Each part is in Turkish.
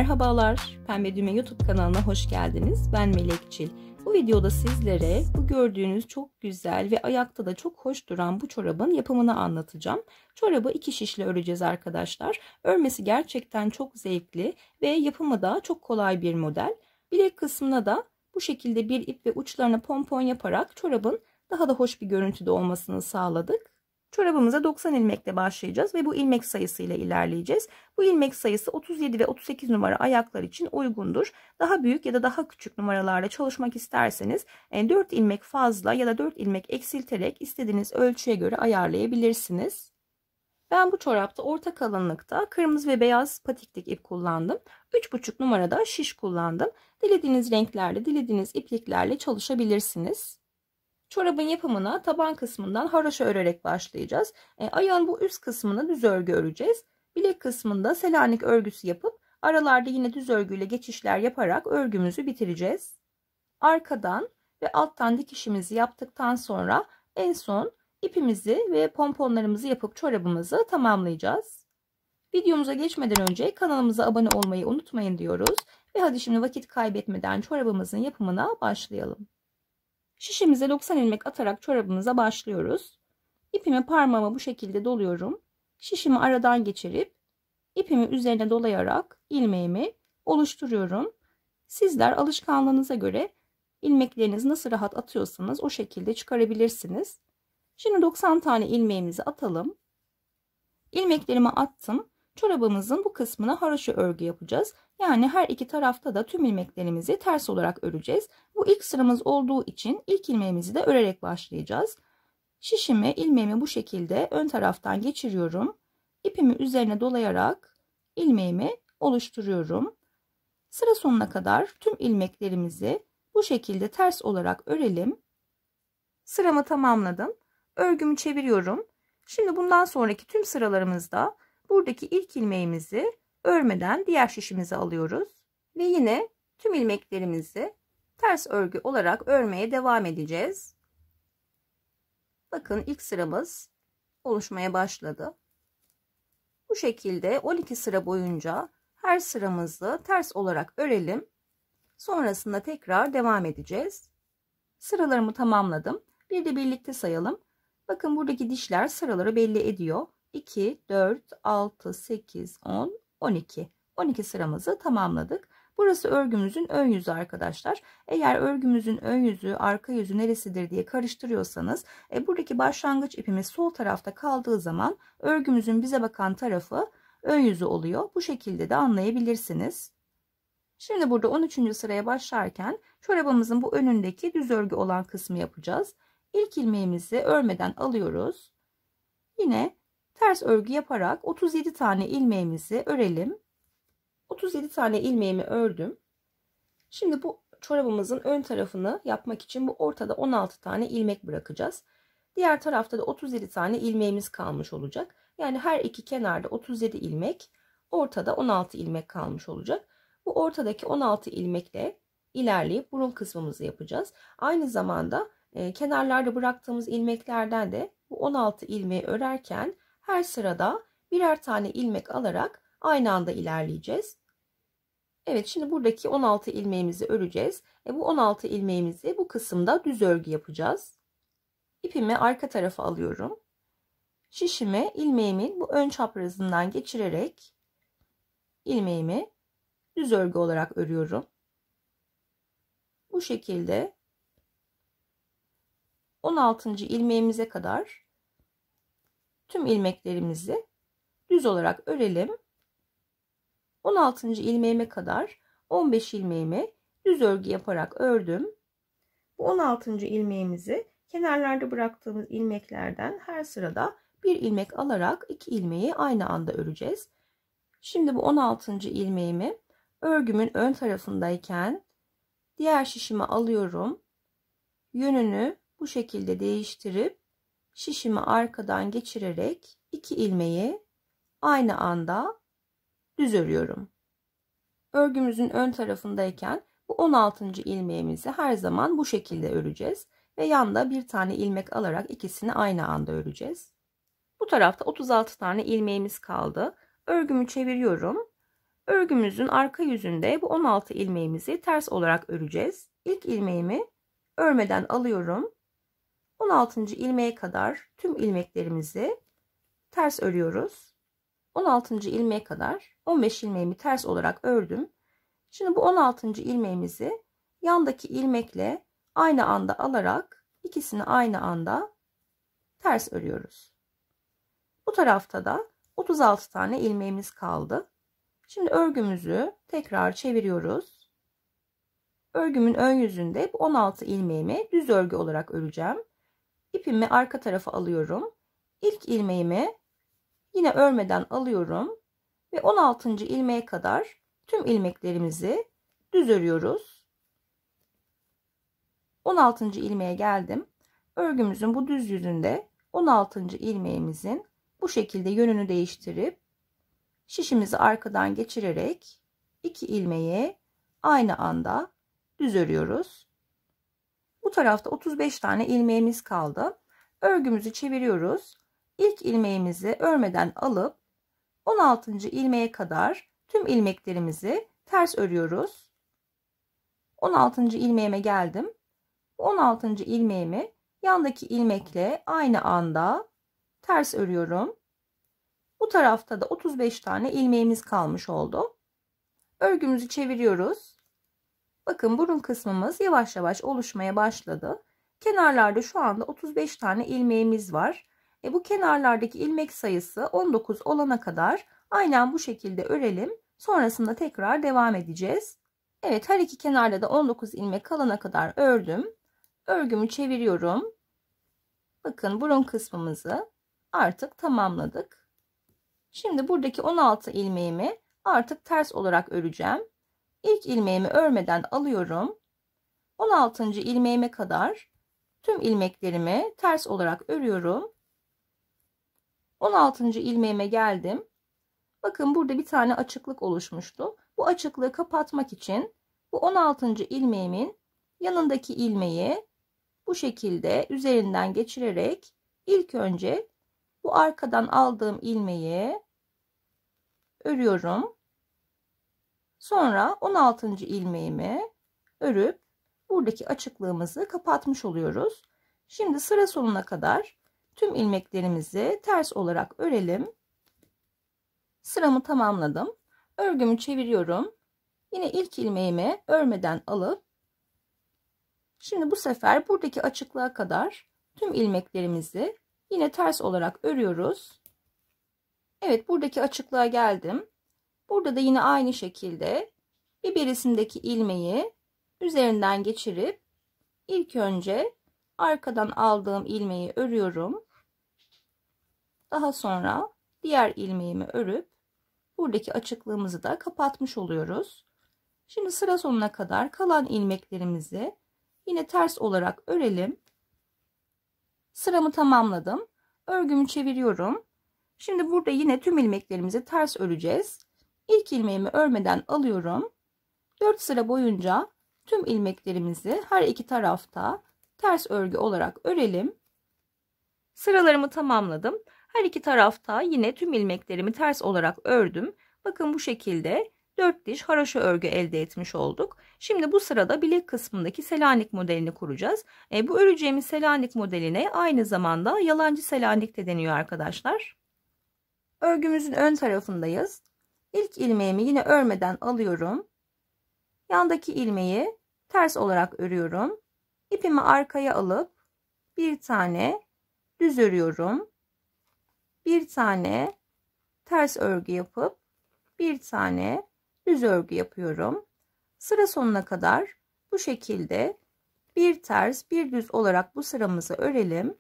Merhabalar, Pembe Düğme YouTube kanalına hoş geldiniz. Ben Melekçil. Bu videoda sizlere bu gördüğünüz çok güzel ve ayakta da çok hoş duran bu çorabın yapımını anlatacağım. Çorabı 2 şişle öreceğiz arkadaşlar. Örmesi gerçekten çok zevkli ve yapımı da çok kolay bir model. Bilek kısmına da bu şekilde bir ip ve uçlarına pompon yaparak çorabın daha da hoş bir görüntüde olmasını sağladık. Çorabımıza 90 ilmekle başlayacağız ve bu ilmek sayısıyla ilerleyeceğiz. Bu ilmek sayısı 37 ve 38 numara ayaklar için uygundur. Daha büyük ya da daha küçük numaralarla çalışmak isterseniz 4 ilmek fazla ya da 4 ilmek eksilterek istediğiniz ölçüye göre ayarlayabilirsiniz. Ben bu çorapta orta kalınlıkta kırmızı ve beyaz patiklik ip kullandım. 3,5 numarada şiş kullandım. Dilediğiniz renklerle, dilediğiniz ipliklerle çalışabilirsiniz. Çorabın yapımına taban kısmından haroşa örerek başlayacağız. Ayağın bu üst kısmını düz örgü öreceğiz. Bilek kısmında Selanik örgüsü yapıp aralarda yine düz örgüyle geçişler yaparak örgümüzü bitireceğiz. Arkadan ve alttan dikişimizi yaptıktan sonra en son ipimizi ve pomponlarımızı yapıp çorabımızı tamamlayacağız. Videomuza geçmeden önce kanalımıza abone olmayı unutmayın diyoruz. Ve hadi şimdi vakit kaybetmeden çorabımızın yapımına başlayalım. Şişimize 90 ilmek atarak çorabımıza başlıyoruz. İpimi parmağıma bu şekilde doluyorum. Şişimi aradan geçirip ipimi üzerine dolayarak ilmeğimi oluşturuyorum. Sizler alışkanlığınıza göre ilmeklerinizi nasıl rahat atıyorsanız o şekilde çıkarabilirsiniz. Şimdi 90 tane ilmeğimizi atalım. İlmeklerimi attım. Çorabımızın bu kısmına haroşa örgü yapacağız. Yani her iki tarafta da tüm ilmeklerimizi ters olarak öreceğiz. Bu ilk sıramız olduğu için ilk ilmeğimizi de örerek başlayacağız. Şişimi, ilmeğimi bu şekilde ön taraftan geçiriyorum. İpimi üzerine dolayarak ilmeğimi oluşturuyorum. Sıra sonuna kadar tüm ilmeklerimizi bu şekilde ters olarak örelim. Sıramı tamamladım. Örgümü çeviriyorum. Şimdi bundan sonraki tüm sıralarımızda buradaki ilk ilmeğimizi örmeden diğer şişimize alıyoruz. Ve yine tüm ilmeklerimizi ters örgü olarak örmeye devam edeceğiz. Bakın ilk sıramız oluşmaya başladı. Bu şekilde 12 sıra boyunca her sıramızı ters olarak örelim. Sonrasında tekrar devam edeceğiz. Sıralarımı tamamladım. Bir de birlikte sayalım. Bakın buradaki dişler sıraları belli ediyor. 2, 4, 6, 8, 10, 12. 12 sıramızı tamamladık. Burası örgümüzün ön yüzü arkadaşlar. Eğer örgümüzün ön yüzü, arka yüzü neresidir diye karıştırıyorsanız buradaki başlangıç ipimiz sol tarafta kaldığı zaman örgümüzün bize bakan tarafı ön yüzü oluyor. Bu şekilde de anlayabilirsiniz. Şimdi burada 13. sıraya başlarken çorabımızın bu önündeki düz örgü olan kısmı yapacağız. İlk ilmeğimizi örmeden alıyoruz. Yine ters örgü yaparak 37 tane ilmeğimizi örelim. 37 tane ilmeğimi ördüm. Şimdi bu çorabımızın ön tarafını yapmak için bu ortada 16 tane ilmek bırakacağız. Diğer tarafta da 37 tane ilmeğimiz kalmış olacak. Yani her iki kenarda 37 ilmek, ortada 16 ilmek kalmış olacak. Bu ortadaki 16 ilmekle ilerleyip burun kısmımızı yapacağız. Aynı zamanda kenarlarda bıraktığımız ilmeklerden de bu 16 ilmeği örerken her sırada birer tane ilmek alarak aynı anda ilerleyeceğiz. Evet, şimdi buradaki 16 ilmeğimizi öreceğiz. Bu 16 ilmeğimizi bu kısımda düz örgü yapacağız. İpimi arka tarafa alıyorum. Şişimi ilmeğimin bu ön çaprazından geçirerek ilmeğimi düz örgü olarak örüyorum. Bu şekilde 16. ilmeğimize kadar tüm ilmeklerimizi düz olarak örelim. 16. ilmeğime kadar 15 ilmeğimi düz örgü yaparak ördüm. Bu 16. ilmeğimizi kenarlarda bıraktığımız ilmeklerden her sırada bir ilmek alarak 2 ilmeği aynı anda öreceğiz. Şimdi bu 16. ilmeğimi örgümün ön tarafındayken diğer şişimi alıyorum. Yönünü bu şekilde değiştirip şişimi arkadan geçirerek 2 ilmeği aynı anda düz örüyorum. Örgümüzün ön tarafındayken bu 16. ilmeğimizi her zaman bu şekilde öreceğiz ve yanda bir tane ilmek alarak ikisini aynı anda öreceğiz. Bu tarafta 36 tane ilmeğimiz kaldı. Örgümü çeviriyorum. Örgümüzün arka yüzünde bu 16 ilmeğimizi ters olarak öreceğiz. İlk ilmeğimi örmeden alıyorum. 16. ilmeğe kadar tüm ilmeklerimizi ters örüyoruz. 16. ilmeğe kadar 15 ilmeğimi ters olarak ördüm. Şimdi bu 16. ilmeğimizi yandaki ilmekle aynı anda alarak ikisini aynı anda ters örüyoruz. Bu tarafta da 36 tane ilmeğimiz kaldı. Şimdi örgümüzü tekrar çeviriyoruz. Örgümün ön yüzünde bu 16 ilmeğimi düz örgü olarak öreceğim. İpimi arka tarafa alıyorum. İlk ilmeğimi yine örmeden alıyorum ve 16. ilmeğe kadar tüm ilmeklerimizi düz örüyoruz. 16. ilmeğe geldim. Örgümüzün bu düz yüzünde 16. ilmeğimizin bu şekilde yönünü değiştirip şişimizi arkadan geçirerek 2 ilmeği aynı anda düz örüyoruz. Bu tarafta 35 tane ilmeğimiz kaldı. Örgümüzü çeviriyoruz. İlk ilmeğimizi örmeden alıp 16. ilmeğe kadar tüm ilmeklerimizi ters örüyoruz. 16. ilmeğime geldim. 16. ilmeğimi yandaki ilmekle aynı anda ters örüyorum. Bu tarafta da 35 tane ilmeğimiz kalmış oldu. Örgümüzü çeviriyoruz. Bakın burun kısmımız yavaş yavaş oluşmaya başladı. Kenarlarda şu anda 35 tane ilmeğimiz var. Bu kenarlardaki ilmek sayısı 19 olana kadar aynen bu şekilde örelim. Sonrasında tekrar devam edeceğiz. Evet, her iki kenarda da 19 ilmek kalana kadar ördüm. Örgümü çeviriyorum. Bakın burun kısmımızı artık tamamladık. Şimdi buradaki 16 ilmeğimi artık ters olarak öreceğim. İlk ilmeğimi örmeden alıyorum. 16. ilmeğime kadar tüm ilmeklerimi ters olarak örüyorum. 16. ilmeğime geldim. Bakın burada bir tane açıklık oluşmuştu. Bu açıklığı kapatmak için bu 16. ilmeğimin yanındaki ilmeği bu şekilde üzerinden geçirerek ilk önce bu arkadan aldığım ilmeği örüyorum. Sonra 16. ilmeğimi örüp buradaki açıklığımızı kapatmış oluyoruz. Şimdi sıra sonuna kadar tüm ilmeklerimizi ters olarak örelim. Sıramı tamamladım. Örgümü çeviriyorum. Yine ilk ilmeğimi örmeden alıp şimdi bu sefer buradaki açıklığa kadar tüm ilmeklerimizi yine ters olarak örüyoruz. Evet, buradaki açıklığa geldim. Burada da yine aynı şekilde bir birisindeki ilmeği üzerinden geçirip ilk önce arkadan aldığım ilmeği örüyorum. Daha sonra diğer ilmeğimi örüp buradaki açıklığımızı da kapatmış oluyoruz. Şimdi sıra sonuna kadar kalan ilmeklerimizi yine ters olarak örelim. Sıramı tamamladım. Örgümü çeviriyorum. Şimdi burada yine tüm ilmeklerimizi ters öreceğiz. İlk ilmeğimi örmeden alıyorum. 4 sıra boyunca tüm ilmeklerimizi her iki tarafta ters örgü olarak örelim. Sıralarımı tamamladım. Her iki tarafta yine tüm ilmeklerimi ters olarak ördüm. Bakın bu şekilde 4 diş haroşa örgü elde etmiş olduk. Şimdi bu sırada bilek kısmındaki Selanik modelini kuracağız. Bu öreceğimiz Selanik modeline aynı zamanda yalancı Selanik de deniyor arkadaşlar. Örgümüzün ön tarafındayız. İlk ilmeğimi yine örmeden alıyorum. Yandaki ilmeği ters olarak örüyorum. İpimi arkaya alıp bir tane düz örüyorum. Bir tane ters örgü yapıp bir tane düz örgü yapıyorum. Sıra sonuna kadar bu şekilde bir ters bir düz olarak bu sıramızı örelim.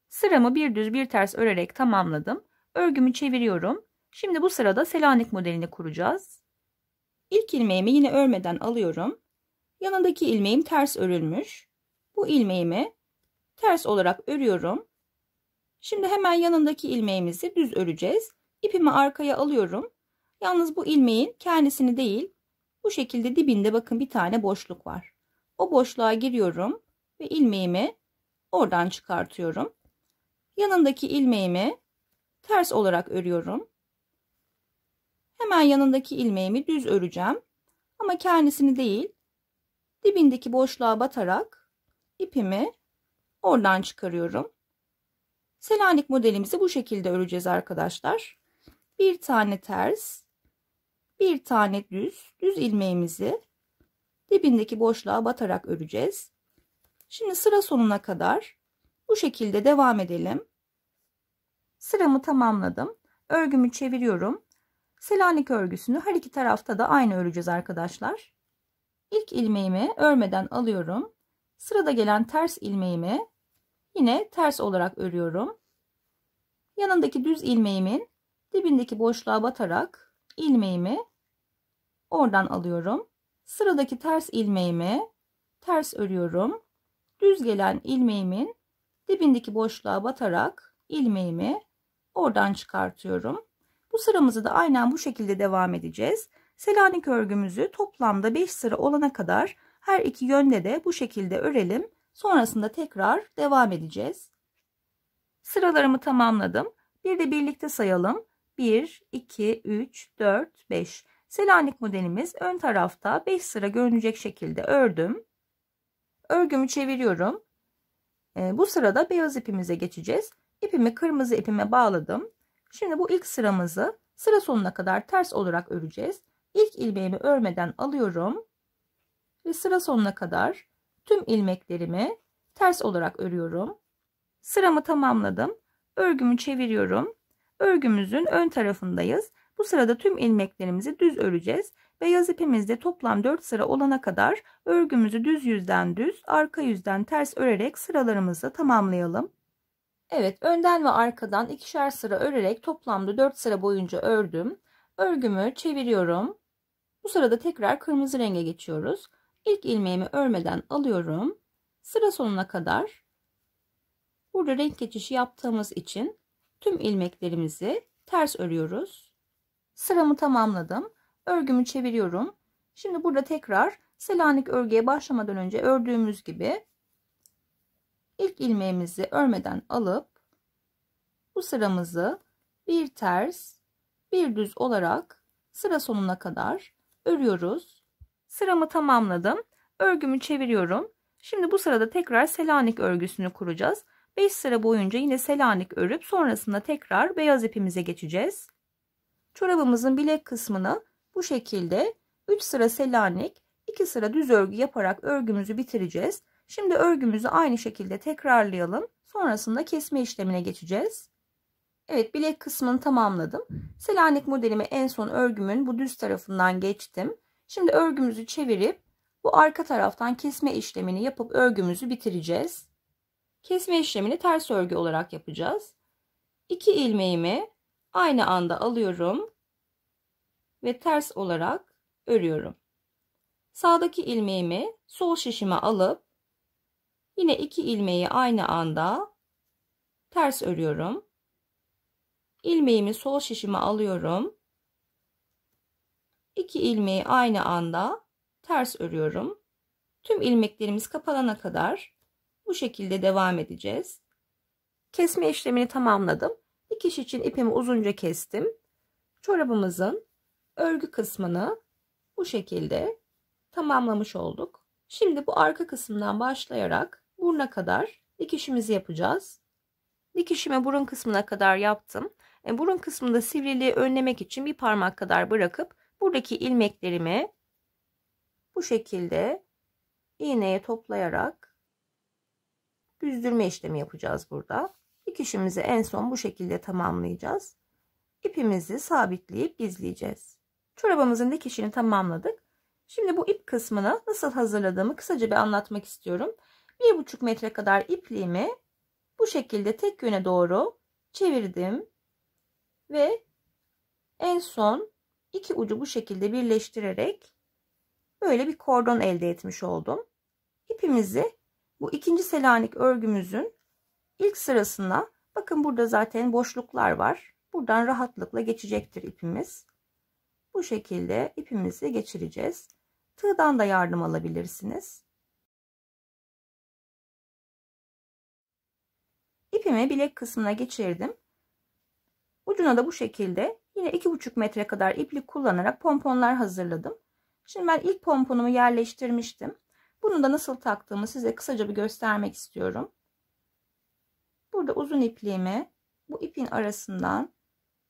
Sıramı bir düz bir ters örerek tamamladım. Örgümü çeviriyorum. Şimdi bu sırada Selanik modelini kuracağız. İlk ilmeğimi yine örmeden alıyorum. Yanındaki ilmeğim ters örülmüş. Bu ilmeğimi ters olarak örüyorum. Şimdi hemen yanındaki ilmeğimizi düz öreceğiz. İpimi arkaya alıyorum. Yalnız bu ilmeğin kendisini değil, bu şekilde dibinde bakın bir tane boşluk var. O boşluğa giriyorum ve ilmeğimi oradan çıkartıyorum. Yanındaki ilmeğimi ters olarak örüyorum. Hemen yanındaki ilmeğimi düz öreceğim. Ama kendisini değil, dibindeki boşluğa batarak ipimi oradan çıkarıyorum. Selanik modelimizi bu şekilde öreceğiz arkadaşlar. Bir tane ters, bir tane düz ilmeğimizi dibindeki boşluğa batarak öreceğiz. Şimdi sıra sonuna kadar bu şekilde devam edelim. Sıramı tamamladım. Örgümü çeviriyorum. Selanik örgüsünü her iki tarafta da aynı öreceğiz arkadaşlar. İlk ilmeğimi örmeden alıyorum. Sırada gelen ters ilmeğimi yine ters olarak örüyorum. Yanındaki düz ilmeğimin dibindeki boşluğa batarak ilmeğimi oradan alıyorum. Sıradaki ters ilmeğimi ters örüyorum. Düz gelen ilmeğimin dibindeki boşluğa batarak ilmeğimi oradan çıkartıyorum. Bu sıramızı da aynen bu şekilde devam edeceğiz. Selanik örgümüzü toplamda 5 sıra olana kadar her iki yönde de bu şekilde örelim. Sonrasında tekrar devam edeceğiz. Sıralarımı tamamladım. Bir de birlikte sayalım. 1, 2, 3, 4, 5. Selanik modelimiz ön tarafta 5 sıra görünecek şekilde ördüm. Örgümü çeviriyorum. Bu sırada beyaz ipimize geçeceğiz. İpimi kırmızı ipime bağladım. Şimdi bu ilk sıramızı sıra sonuna kadar ters olarak öreceğiz. İlk ilmeğimi örmeden alıyorum ve sıra sonuna kadar tüm ilmeklerimi ters olarak örüyorum. Sıramı tamamladım. Örgümü çeviriyorum. Örgümüzün ön tarafındayız. Bu sırada tüm ilmeklerimizi düz öreceğiz. Beyaz ipimizde toplam 4 sıra olana kadar örgümüzü düz yüzden düz, arka yüzden ters örerek sıralarımızı tamamlayalım. Evet, önden ve arkadan ikişer sıra örerek toplamda 4 sıra boyunca ördüm. Örgümü çeviriyorum. Bu sırada tekrar kırmızı renge geçiyoruz. İlk ilmeğimi örmeden alıyorum. Sıra sonuna kadar burada renk geçişi yaptığımız için tüm ilmeklerimizi ters örüyoruz. Sıramı tamamladım. Örgümü çeviriyorum. Şimdi burada tekrar Selanik örgüye başlamadan önce ördüğümüz gibi ilk ilmeğimizi örmeden alıp bu sıramızı bir ters, bir düz olarak sıra sonuna kadar örüyoruz. Sıramı tamamladım. Örgümü çeviriyorum. Şimdi bu sırada tekrar Selanik örgüsünü kuracağız. 5 sıra boyunca yine Selanik örüp sonrasında tekrar beyaz ipimize geçeceğiz. Çorabımızın bilek kısmını bu şekilde 3 sıra Selanik, 2 sıra düz örgü yaparak örgümüzü bitireceğiz. Şimdi örgümüzü aynı şekilde tekrarlayalım. Sonrasında kesme işlemine geçeceğiz. Evet, bilek kısmını tamamladım. Selanik modelimi en son örgümün bu düz tarafından geçtim. Şimdi örgümüzü çevirip bu arka taraftan kesme işlemini yapıp örgümüzü bitireceğiz. Kesme işlemini ters örgü olarak yapacağız. 2 ilmeğimi aynı anda alıyorum ve ters olarak örüyorum. Sağdaki ilmeğimi sol şişime alıp yine 2 ilmeği aynı anda ters örüyorum. İlmeğimi sol şişime alıyorum. 2 ilmeği aynı anda ters örüyorum. Tüm ilmeklerimiz kapanana kadar bu şekilde devam edeceğiz. Kesme işlemini tamamladım. Dikiş için ipimi uzunca kestim. Çorabımızın örgü kısmını bu şekilde tamamlamış olduk. Şimdi bu arka kısımdan başlayarak buruna kadar dikişimizi yapacağız. Dikişimi burun kısmına kadar yaptım. Burun kısmında sivriliği önlemek için bir parmak kadar bırakıp buradaki ilmeklerimi bu şekilde iğneye toplayarak düzdürme işlemi yapacağız burada. Dikişimizi en son bu şekilde tamamlayacağız. İpimizi sabitleyip gizleyeceğiz. Çorabımızın dikişini tamamladık. Şimdi bu ip kısmını nasıl hazırladığımı kısaca bir anlatmak istiyorum. 1,5 metre kadar ipliğimi bu şekilde tek yöne doğru çevirdim ve en son iki ucu bu şekilde birleştirerek böyle bir kordon elde etmiş oldum. İpimizi bu ikinci Selanik örgümüzün ilk sırasına, bakın burada zaten boşluklar var. Buradan rahatlıkla geçecektir ipimiz. Bu şekilde ipimizi geçireceğiz. Tığdan da yardım alabilirsiniz. İpimi bilek kısmına geçirdim. Ucuna da bu şekilde Yine 2,5 metre kadar iplik kullanarak pomponlar hazırladım. Şimdi ben ilk pomponumu yerleştirmiştim. Bunu da nasıl taktığımı size kısaca bir göstermek istiyorum. Burada uzun ipliğimi bu ipin arasından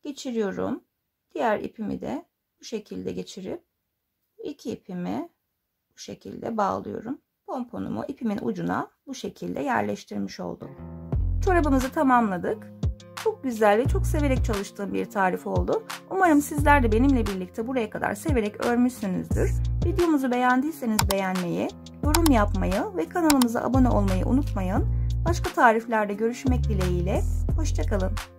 geçiriyorum. Diğer ipimi de bu şekilde geçirip iki ipimi bu şekilde bağlıyorum. Pomponumu ipimin ucuna bu şekilde yerleştirmiş oldum. Çorabımızı tamamladık. Çok güzel ve çok severek çalıştığım bir tarif oldu. Umarım sizler de benimle birlikte buraya kadar severek örmüşsünüzdür. Videomuzu beğendiyseniz beğenmeyi, yorum yapmayı ve kanalımıza abone olmayı unutmayın. Başka tariflerde görüşmek dileğiyle. Hoşça kalın.